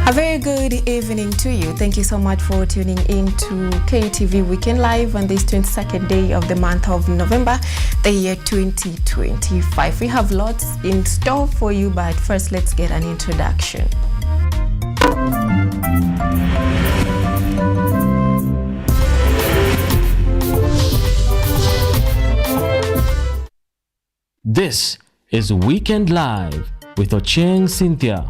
A very good evening to you. Thank you so much for tuning in to KUTV Weekend Live on this 22nd day of the month of November, the year 2025. We have lots in store for you, but first let's get an introduction. This is Weekend Live with Ochieng, Cynthia.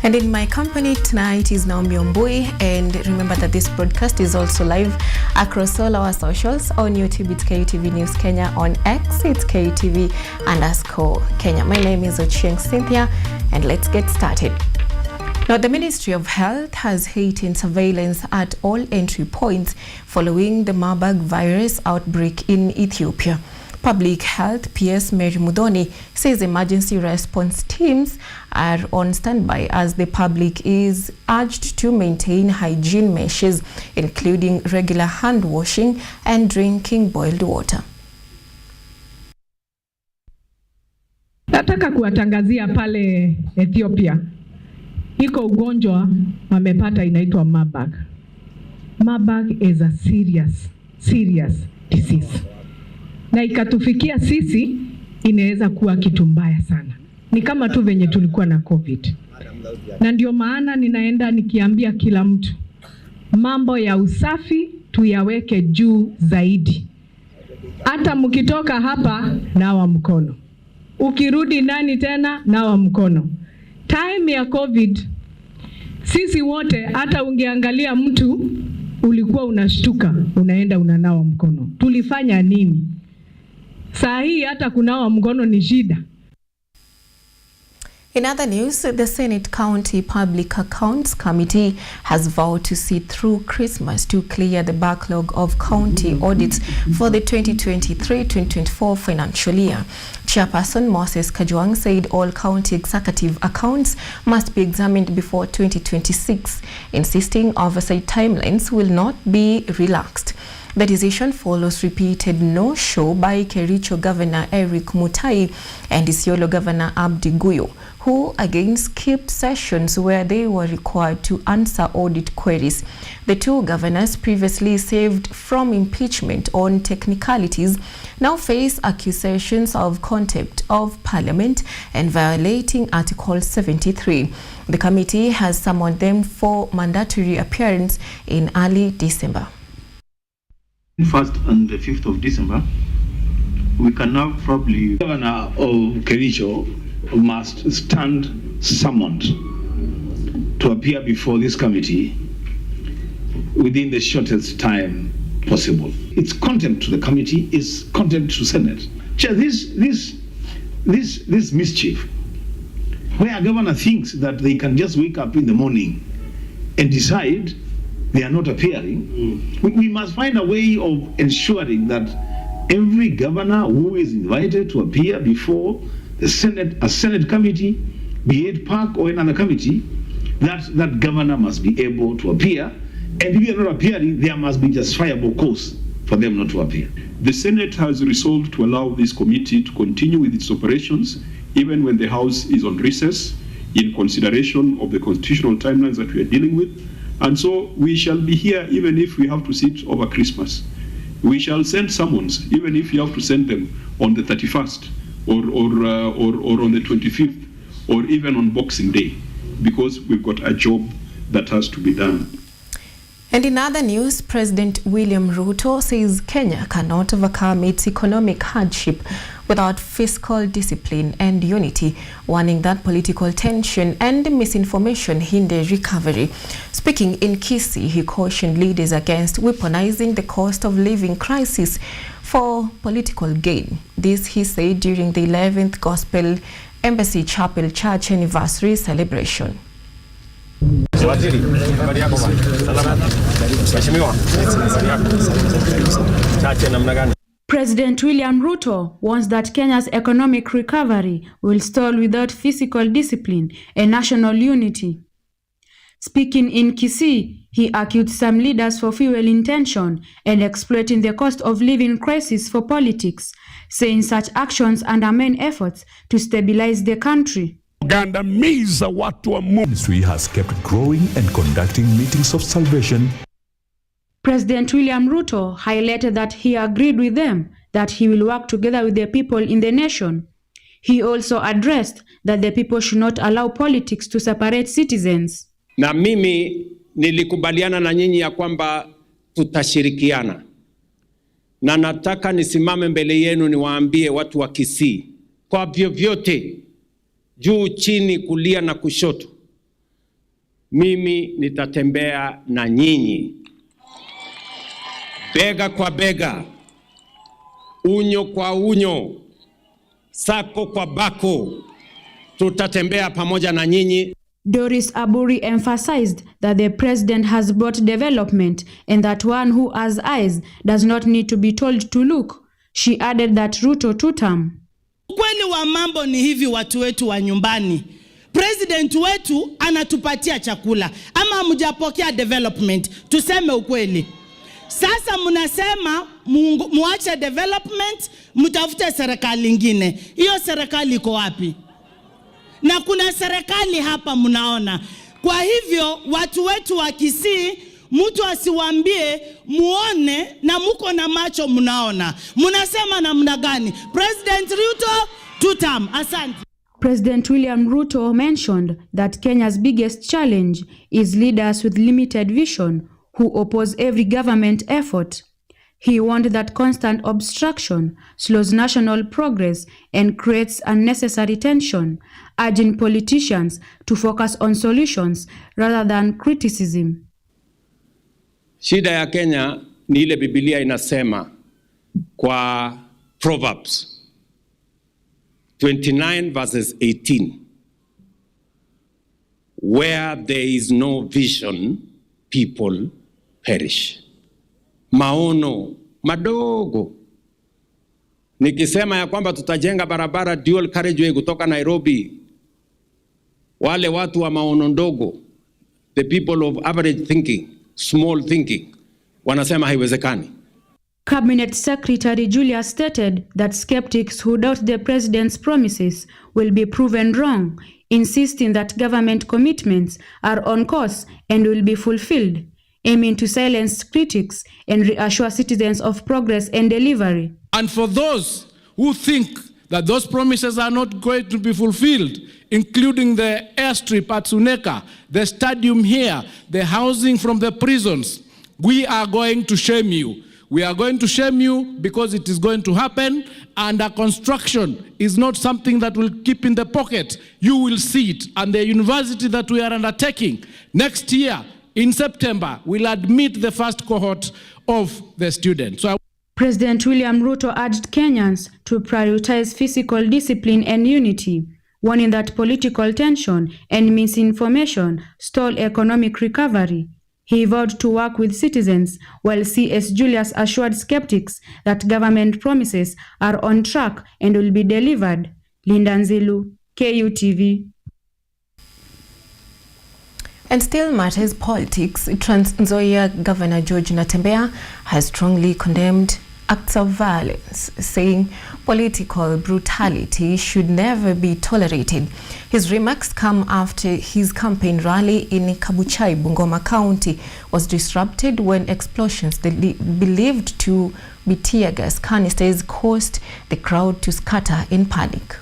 And in my company tonight is Naomi Ombui, and remember that this broadcast is also live across all our socials. On YouTube it's KUTV News Kenya, on X it's KUTV_Kenya. My name is Ochieng, Cynthia, and let's get started. Now, the Ministry of Health has heightened surveillance at all entry points following the Marburg virus outbreak in Ethiopia. Public Health PS Mary Mudhoni says emergency response teams are on standby as the public is urged to maintain hygiene measures, including regular hand washing and drinking boiled water. Nataka kuwatangazia pale Ethiopia iko ugonjwa wamepata inaitwa Marburg. Marburg is a serious disease. Na ikatufikia sisi inaweza kuwa kitu mbaya sana. Ni kama tu venye tulikuwa na COVID. Na ndio maana ninaenda nikiambia kila mtu mambo ya usafi tuyaweke juu zaidi. Hata mkitoka hapa nawa mkono. Ukirudi ndani tena nawa mkono. Time ya COVID sisi wote hata ungeangalia mtu ulikuwa unashtuka unaenda unanawa mkono. Tulifanya nini? Saa hii hata kunawa mkono ni shida. In other news, the Senate County Public Accounts Committee has vowed to see through Christmas to clear the backlog of county audits for the 2023-2024 financial year. Chairperson Moses Kajwang said all county executive accounts must be examined before 2026, insisting oversight timelines will not be relaxed. The decision follows repeated no-show by Kericho Governor Eric Mutai and Isiolo Governor Abdi Guyo, who again skipped sessions where they were required to answer audit queries. The two governors, previously saved from impeachment on technicalities, now face accusations of contempt of Parliament and violating Article 73. The committee has summoned them for mandatory appearance in early December. 1st and the 5th of December, we can now probably... Governor of Kericho must stand summoned to appear before this committee within the shortest time possible. It's contempt to the committee, it's contempt to Senate. This mischief, where a governor thinks that they can just wake up in the morning and decide they are not appearing, we must find a way of ensuring that every governor who is invited to appear before the Senate, a Senate committee, be it PAC or another committee, that governor must be able to appear. And if they are not appearing, there must be justifiable cause for them not to appear. The Senate has resolved to allow this committee to continue with its operations even when the House is on recess, in consideration of the constitutional timelines that we are dealing with. And so we shall be here even if we have to sit over Christmas. We shall send summons even if you have to send them on the 31st or on the 25th or even on Boxing Day, because we've got a job that has to be done. And in other news, President William Ruto says Kenya cannot overcome its economic hardship without fiscal discipline and unity, warning that political tension and misinformation hinder recovery. Speaking in Kisii, he cautioned leaders against weaponizing the cost of living crisis for political gain. This he said during the 11th Gospel Embassy Chapel Church anniversary celebration. President William Ruto warns that Kenya's economic recovery will stall without fiscal discipline and national unity. Speaking in Kisii, he accused some leaders for fuel intention and exploiting the cost of living crisis for politics, saying such actions undermine efforts to stabilize the country. Ministry has kept growing and conducting meetings of salvation. President William Ruto highlighted that he agreed with them that he will work together with the people in the nation. He also addressed that the people should not allow politics to separate citizens. Na mimi nilikubaliana na nyinyi ya kwamba tutashirikiana. Na nataka nisimame mbele yenu niwaambie watu wa Kisii, kwa vyovyote, juu chini, kulia na kushoto, mimi nitatembea na nyinyi bega kwa bega, unyo kwa unyo, sako kwa bako, tutatembea pamoja na nyinyi. Doris Aburi emphasized that the president has brought development and that one who has eyes does not need to be told to look. She added that Ruto tutam. Ukweli wa mambo ni hivi, watu wetu wa nyumbani, president wetu anatupatia chakula ama mjapokea development, tuseme ukweli. Sasa mnasema muache development, mtafute serikali nyingine. Hiyo serikali iko wapi? Na kuna serikali hapa mnaona. Kwa hivyo watu wetu wa Kisii, mtu asiwaambie muone na muko na macho mnaona. Mnasema namna gani? President Ruto tutam. Asante. President William Ruto mentioned that Kenya's biggest challenge is leaders with limited vision who oppose every government effort. He warned that constant obstruction slows national progress and creates unnecessary tension, urging politicians to focus on solutions rather than criticism. Shida ya Kenya ni ile Biblia inasema kwa Proverbs 29 verses 18. Where there is no vision, people perish. Maono madogo. Nikisema ya kwamba tutajenga barabara dual carriageway kutoka Nairobi, wale watu wa maono ndogo, the people of average thinking, small thinking, wanasema haiwezekani. Cabinet Secretary Julia stated that skeptics who doubt the president's promises will be proven wrong, insisting that government commitments are on course and will be fulfilled, aiming to silence critics and reassure citizens of progress and delivery. And for those who think that those promises are not going to be fulfilled, including the airstrip at Suneka, the stadium here, the housing from the prisons, we are going to shame you. We are going to shame you because it is going to happen, and a construction is not something that will keep in the pocket. You will see it. And the university that we are undertaking next year, in September, will admit the first cohort of the students. President William Ruto urged Kenyans to prioritize physical discipline and unity, warning that political tension and misinformation stall economic recovery. He vowed to work with citizens, while CS Julius assured skeptics that government promises are on track and will be delivered. Linda Nzilu, KUTV. And still matters politics. Trans Nzoia Governor George Natembeya has strongly condemned acts of violence, saying political brutality should never be tolerated. His remarks come after his campaign rally in Kabuchai, Bungoma County was disrupted when explosions believed to be tear gas canisters caused the crowd to scatter in panic.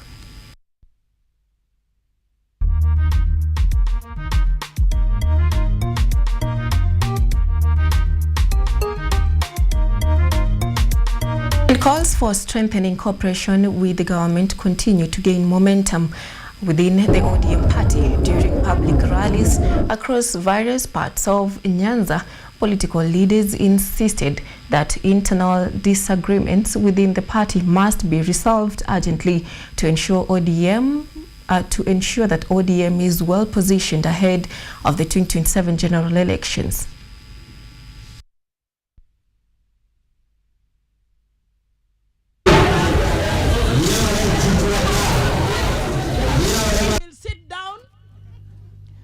Calls for strengthening cooperation with the government continue to gain momentum within the ODM party during public rallies across various parts of Nyanza. Political leaders insisted that internal disagreements within the party must be resolved urgently to ensure that ODM is well positioned ahead of the 2027 general elections.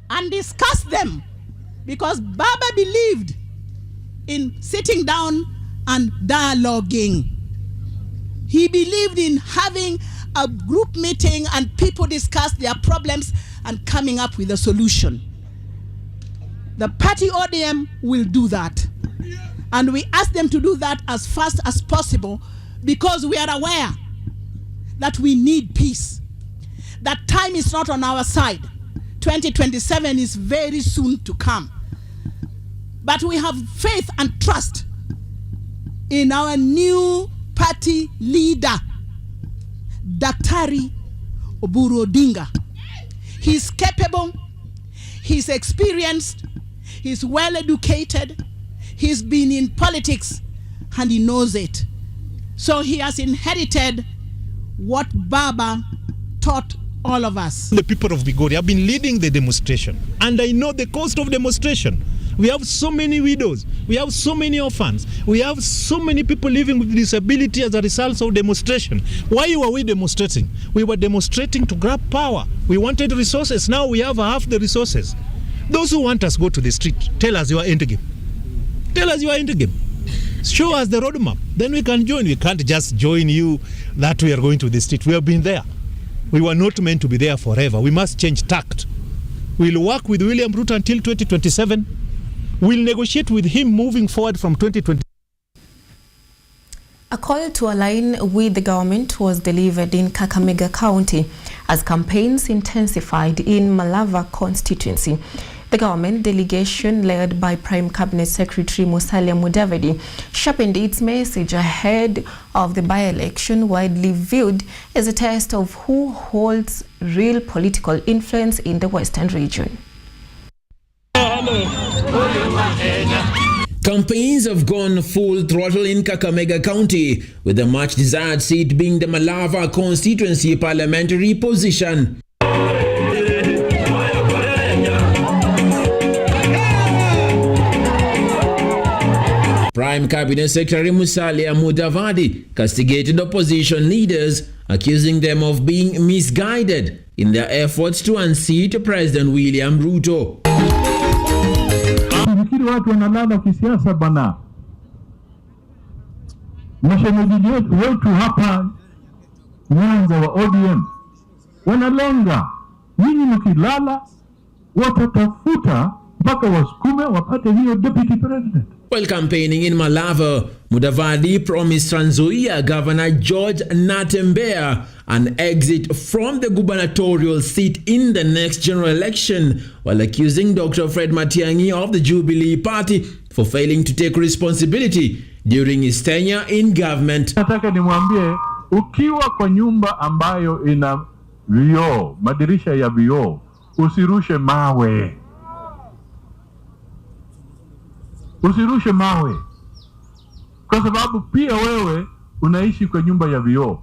And discuss them because Baba believed in sitting down and dialoguing. He believed in having a group meeting and people discuss their problems and coming up with a solution. The party ODM will do that. And we ask them to do that as fast as possible because we are aware that we need peace. That time is not on our side. 2027 is very soon to come. But we have faith and trust in our new party leader, Daktari Oburu Odinga. He's capable, he's experienced, he's well educated, he's been in politics, and he knows it. So he has inherited what Baba taught all of us. The people of Migori have been leading the demonstration, and I know the cost of demonstration. We have so many widows, we have so many orphans, we have so many people living with disability as a result of demonstration. Why were we demonstrating? We were demonstrating to grab power. We wanted resources, now we have half the resources. Those who want us go to the street, tell us your end game. Tell us your end game. Show us the roadmap, then we can join. We can't just join you that we are going to the street. We have been there. We were not meant to be there forever. We must change tact. We'll work with William Ruto until 2027. We'll negotiate with him moving forward from 2020. A call to align with the government was delivered in Kakamega County as campaigns intensified in Malava constituency. The government delegation led by Prime Cabinet Secretary Musalia Mudavadi sharpened its message ahead of the by-election, widely viewed as a test of who holds real political influence in the Western region. Campaigns have gone full throttle in Kakamega County, with the much desired seat being the Malava constituency parliamentary position. Prime Cabinet Secretary Musalia Mudavadi castigated opposition leaders, accusing them of being misguided in their efforts to unseat President William Ruto. Watu wanalala kisiasa bana. Mashemeji wetu hapa Nyanza wa ODM wanalenga, nyinyi mkilala watatafuta mpaka wasukume wapate hiyo deputy president. While campaigning in Malava, Mudavadi promised Trans Nzoia Governor George Natembeya an exit from the gubernatorial seat in the next general election, while accusing Dr. Fred Matiang'i of the Jubilee Party for failing to take responsibility during his tenure in government. Nataka nimwambie, ukiwa kwa nyumba ambayo ina vioo, madirisha ya vioo, usirushe mawe. Usirushe mawe, kwa sababu pia wewe unaishi kwa nyumba ya vioo.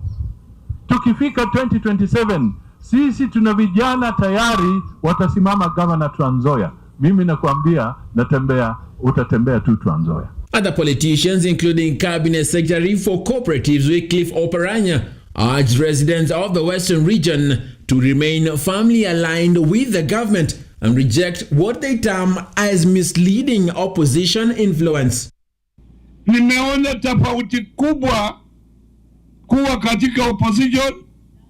Tukifika 2027, sisi tuna vijana tayari watasimama Governor Trans Nzoia. Mimi nakwambia, Natembeya, utatembea tu Trans Nzoia. Other politicians, including Cabinet Secretary for Cooperatives Wycliffe Oparanya, urged residents of the Western region to remain firmly aligned with the government and reject what they term as misleading opposition influence. Nimeona tofauti kubwa kuwa katika opposition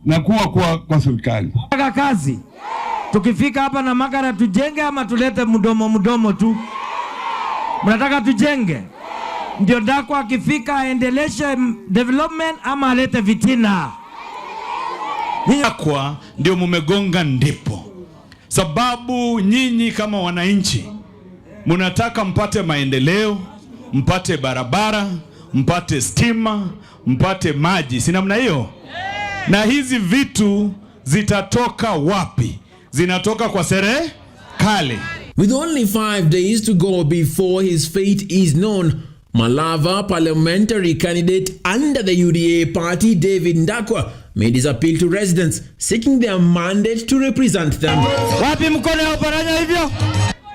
na kuwa kwa serikali. Nataka kazi. Tukifika hapa na Makara tujenge ama tulete mdomo tu? Mnataka tujenge? Ndio Ndakwa akifika aendeleshe development ama alete vitina? Ndakwa ndio mumegonga ndipo. Sababu nyinyi kama wananchi munataka mpate maendeleo, mpate barabara, mpate stima, mpate maji. Si namna hiyo? Na hizi vitu zitatoka wapi? Zinatoka kwa serikali. With only 5 days to go before his fate is known, Malava parliamentary candidate under the UDA party David Ndakwa made his appeal to residents seeking their mandate to represent them. Wapi mkono ya Oparanya hivyo?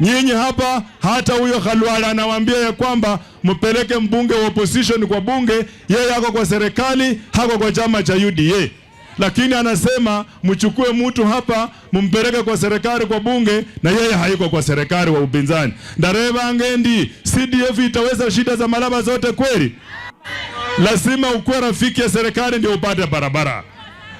Nyinyi hapa, hata huyo Khalwala anawaambia ya kwamba mpeleke mbunge wa opposition kwa bunge, yeye hako kwa serikali, hako kwa chama cha UDA. lakini anasema mchukue mtu hapa mumpeleke kwa serikali kwa bunge, na yeye haiko kwa serikali wa upinzani. Ndareba ngendi CDF itaweza shida za Malaba zote kweli? Lazima ukuwe rafiki ya serikali ndio upate barabara.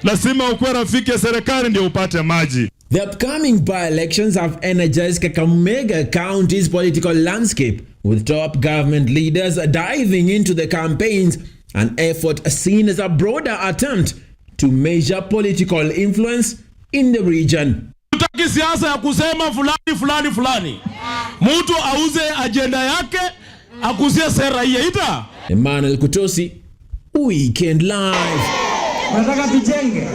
Lazima ukuwe rafiki ya serikali ndio upate maji. The upcoming by-elections have energized Kakamega County's political landscape, with top government leaders diving into the campaigns, an effort seen as a broader attempt to measure political influence in the region. Tutaki siasa ya kusema fulani. Mtu auze agenda yake, akuzie sera ita. Emmanuel Kutosi, Weekend Live. Nataka tujenge.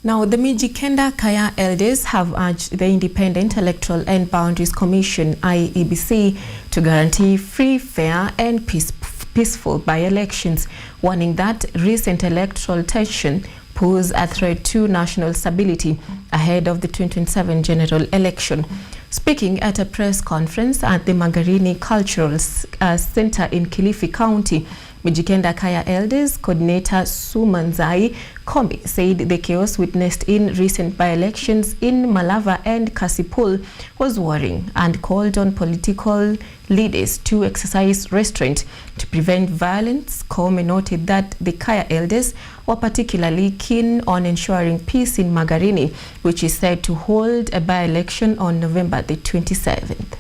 Now, the Mijikenda Kaya elders have urged the Independent Electoral and Boundaries Commission, IEBC, to guarantee free, fair and peaceful by-elections, warning that recent electoral tension pose a threat to national stability ahead of the 2027 general election. Speaking at a press conference at the Magarini Cultural Center in Kilifi County, Mijikenda Kaya Elders Coordinator Sumanzai Kombi said the chaos witnessed in recent by-elections in Malava and Kasipul was worrying, and called on political leaders to exercise restraint to prevent violence. Kombi noted that the Kaya Elders were particularly keen on ensuring peace in Magarini, which is set to hold a by-election on November the 27th.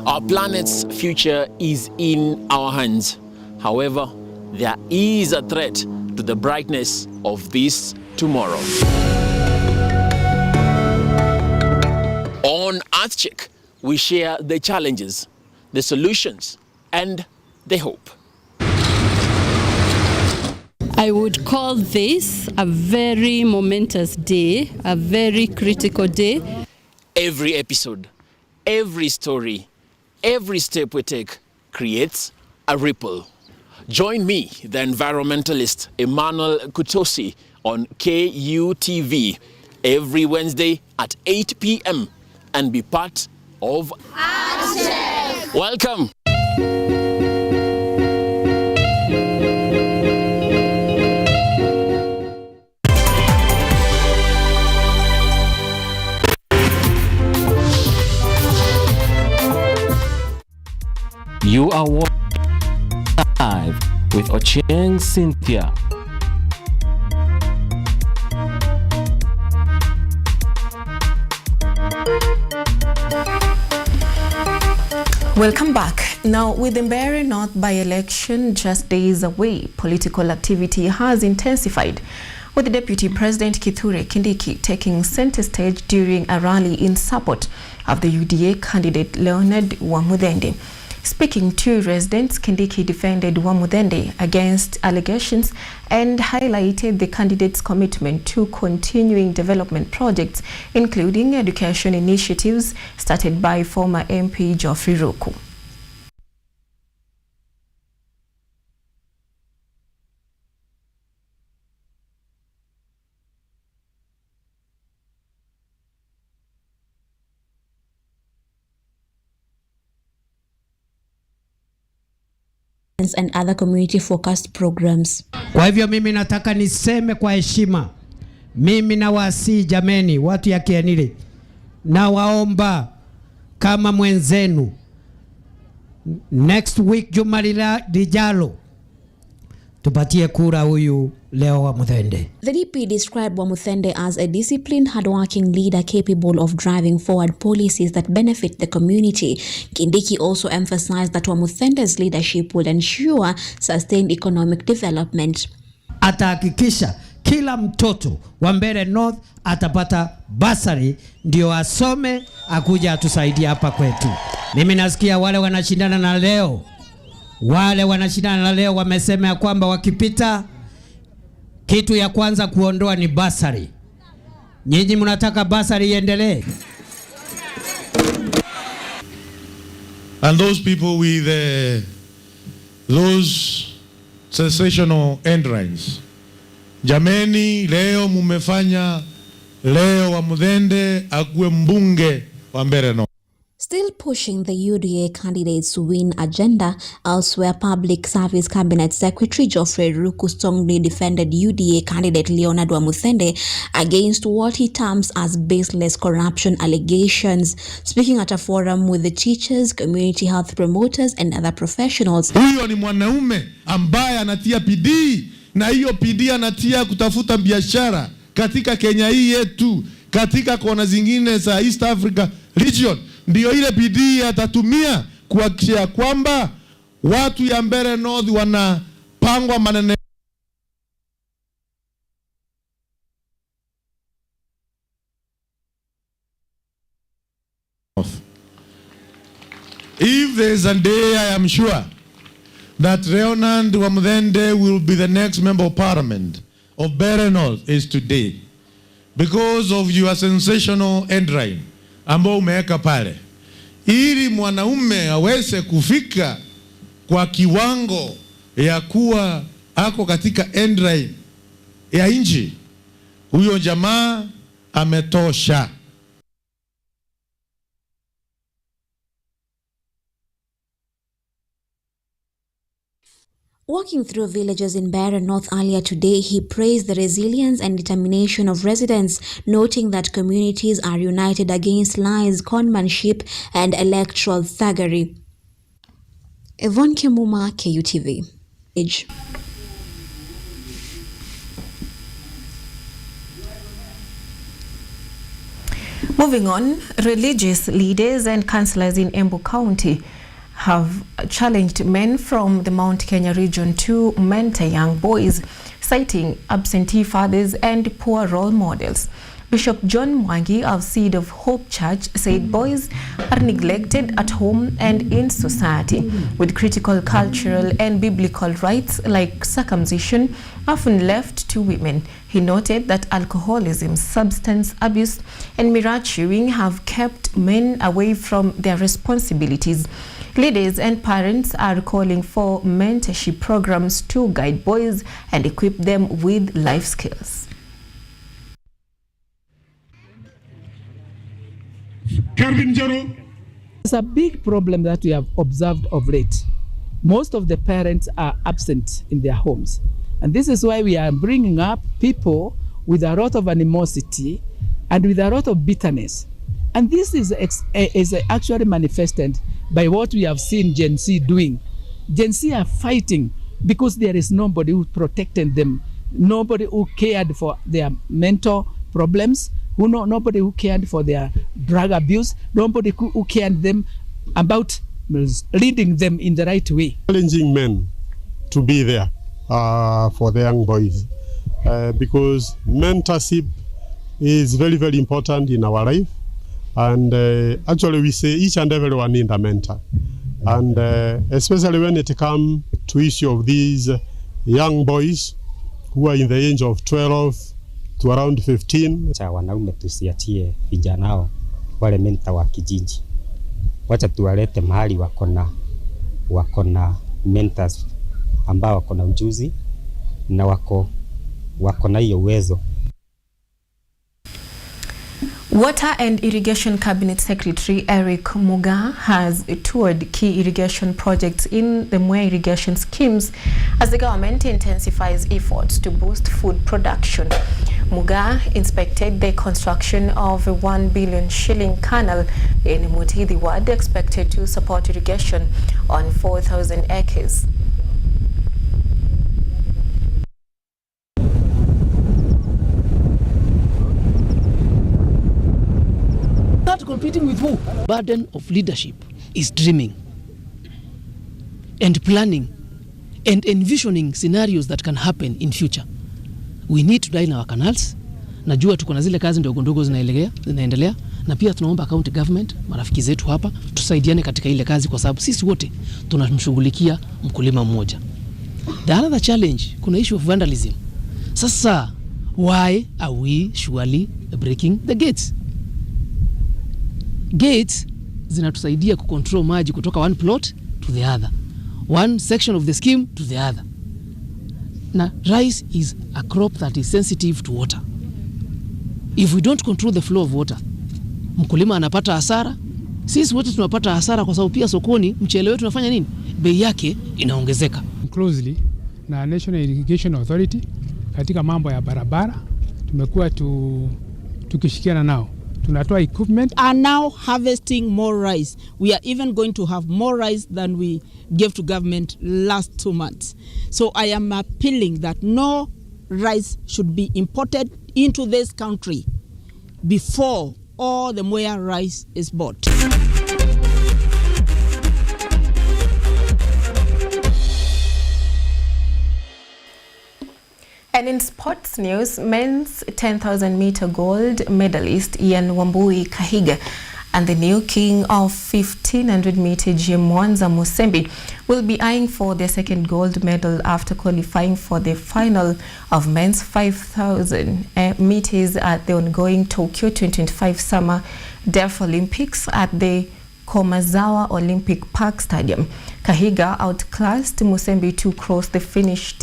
Our planet's future is in our hands. However, there is a threat to the brightness of this tomorrow. On EarthCheck, we share the challenges, the solutions, and the hope. I would call this a very momentous day, a very critical day. Every episode, every story, every step we take creates a ripple. Join me, the environmentalist Emmanuel Kutosi, on KUTV every Wednesday at 8 p.m. and be part of EarthCheck. Welcome. You are watching live with Ochieng, Cynthia. Welcome back. Now, with the Mbeere North by-election just days away, political activity has intensified, with the Deputy President Kithure Kindiki taking center stage during a rally in support of the UDA candidate Leonard Wamuthende. Speaking to residents, Kindiki defended Wamuthende against allegations and highlighted the candidate's commitment to continuing development projects, including education initiatives started by former MP Geoffrey Ruku. and other community focused programs. Kwa hivyo mimi nataka niseme kwa heshima, mimi nawasihi jameni, watu ya Kianile, na waomba kama mwenzenu, next week juma lijalo tupatie kura huyu Leo Wamuthende. The DP described Wamuthende as a disciplined, hardworking leader capable of driving forward policies that benefit the community. Kindiki also emphasized that Wamuthende's leadership will ensure sustained economic development. Atahakikisha kila mtoto wa Mbeere North atapata basari ndio asome akuja atusaidia hapa kwetu. Mimi nasikia wale wanashindana na leo wamesema ya kwamba wakipita kitu ya kwanza kuondoa ni basari. Nyinyi mnataka basari iendelee? And those people with those sensational headlines. Jameni, leo mumefanya leo wa Muthende akuwe mbunge wa Mbeere North. Still pushing the UDA candidates to win agenda, elsewhere Public Service Cabinet Secretary Geoffrey Ruku strongly defended UDA candidate Leonard Wamuthende against what he terms as baseless corruption allegations. Speaking at a forum with the teachers, community health promoters and other professionals. Huyo ni mwanaume ambaye anatia bidii, na hiyo bidii anatia kutafuta biashara katika Kenya hii yetu, katika kona zingine za East Africa region. Ndio ile bidii atatumia kuhakikisha kwamba watu ya Mbeere North wanapangwa maneno. If there's a day, I am sure that Leonard Wamuthende will be the next member of parliament of Mbeere North is today, because of your sensational headline ambao umeweka pale, ili mwanaume aweze kufika kwa kiwango ya kuwa ako katika headline ya nchi. Huyo jamaa ametosha. Walking through villages in Mbeere North earlier today, he praised the resilience and determination of residents, noting that communities are united against lies, conmanship, and electoral thuggery. Yvonne Kimuma, KUTV. Moving on, religious leaders and councillors in Embu County have challenged men from the Mount Kenya region to mentor young boys, citing absentee fathers and poor role models. Bishop John Mwangi of Seed of Hope Church said boys are neglected at home and in society, with critical cultural and biblical rights like circumcision often left to women. He noted that alcoholism, substance abuse, and mirror chewing have kept men away from their responsibilities. Leaders and parents are calling for mentorship programs to guide boys and equip them with life skills. It's a big problem that we have observed of late. Most of the parents are absent in their homes. And this is why we are bringing up people with a lot of animosity and with a lot of bitterness. And this is actually manifested by what we have seen Gen Z doing. Gen Z are fighting because there is nobody who protected them, nobody who cared for their mental problems, nobody who cared for their drug abuse, nobody who cared them about leading them in the right way. Challenging men to be there for the young boys because mentorship is very, very important in our life. And actually we say each and everyone need a mentor. And especially when it comes to issue of these young boys who are in the age of 12 to around 15. Cha wanaume tusiachie vijana hao wale mentor wa kijiji. Wacha tuwalete mahali wako na mentors ambao wako na ujuzi na wako na hiyo uwezo. Water and Irrigation Cabinet Secretary Eric Muga has toured key irrigation projects in the Mwea irrigation schemes as the government intensifies efforts to boost food production. Muga inspected the construction of a 1 billion shilling canal in Mutithi ward expected to support irrigation on 4,000 acres. Not competing with who? Burden of leadership is dreaming and planning and envisioning scenarios that can happen in future. We need to line our canals. Najua tuko na zile kazi ndogo ndogo zinaendelea, na pia tunaomba county government, marafiki zetu hapa, tusaidiane katika ile kazi, kwa sababu sisi wote tunamshughulikia mkulima mmoja. The other challenge, kuna issue of vandalism. Sasa why are we surely breaking the gates? Gates zinatusaidia kucontrol maji kutoka one plot to the other, one section of the scheme to the other. Na rice is a crop that is sensitive to water. If we don't control the flow of water, mkulima anapata hasara, sisi wote tunapata hasara, kwa sababu pia sokoni mchele wetu unafanya nini? Bei yake inaongezeka. Closely na National Irrigation Authority katika mambo ya barabara tumekuwa tukishikiana nao. Tunatoa equipment. Are now harvesting more rice. We are even going to have more rice than we gave to government last 2 months. So I am appealing that no rice should be imported into this country before all the Moya rice is bought. And in sports news, men's 10,000 meter gold medalist Ian Wambui Kahiga and the new king of 1500 meter Jim Mwanza Musembi will be eyeing for their second gold medal after qualifying for the final of men's 5,000 meters at the ongoing Tokyo 2025 Summer Deaf Olympics at the Komazawa Olympic Park Stadium. Kahiga outclassed Musembi to cross the finish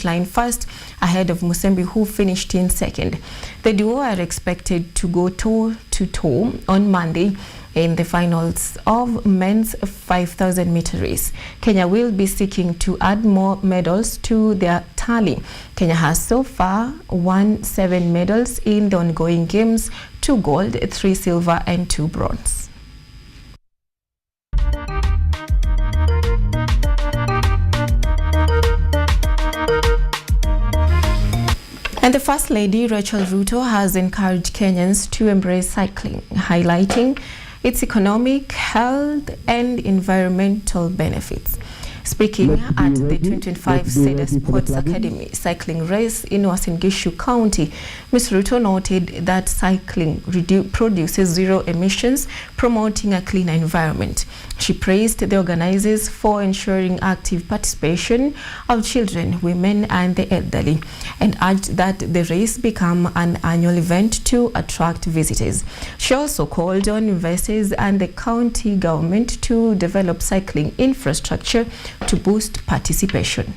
line first, ahead of Musembi, who finished in second. The duo are expected to go toe-to-toe on Monday in the finals of men's 5,000 meter race. Kenya will be seeking to add more medals to their tally. Kenya has so far won 7 medals in the ongoing games: 2 gold, 3 silver and 2 bronze. And the First Lady, Rachel Ruto, has encouraged Kenyans to embrace cycling, highlighting its economic, health, and environmental benefits. Speaking at the 2025 Cedar Sports Academy cycling race in Uasin Gishu County, Ms. Ruto noted that cycling produces 0 emissions, promoting a cleaner environment. She praised the organizers for ensuring active participation of children, women, and the elderly, and urged that the race become an annual event to attract visitors. She also called on investors and the county government to develop cycling infrastructure to boost participation.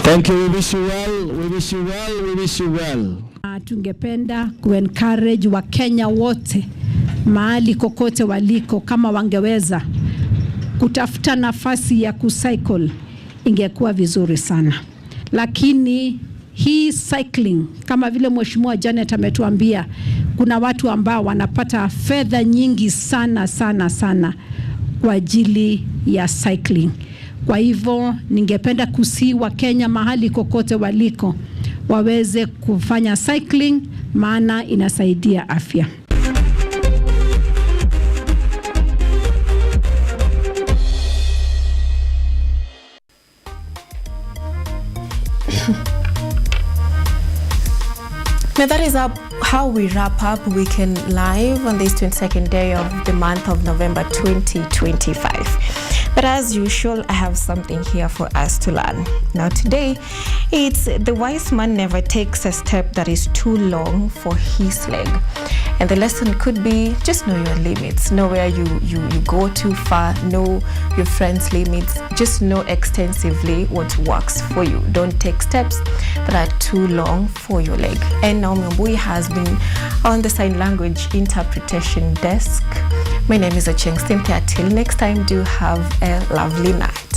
Thank you. We wish you well. We wish you well. We wish you well. Tungependa kuencourage Wakenya wote mahali kokote waliko, kama wangeweza kutafuta nafasi ya kucycle ingekuwa vizuri sana. Lakini hii cycling, kama vile Mheshimiwa Janet ametuambia, kuna watu ambao wanapata fedha nyingi sana kwa ajili ya cycling. Kwa hivyo ningependa kusihi Wakenya mahali kokote waliko waweze kufanya cycling, maana inasaidia afya. Now that is how we wrap up Weekend Live on this 22nd day of the month of November 2025. But as usual, I have something here for us to learn. Now today, it's the wise man never takes a step that is too long for his leg. And the lesson could be just know your limits. Know where you go too far. Know your friends' limits. Just know extensively what works for you. Don't take steps that are too long for your leg. And Naomi Mbui has been on the sign language interpretation desk. My name is Ochieng. Cynthia. Till next time, do have a lovely night.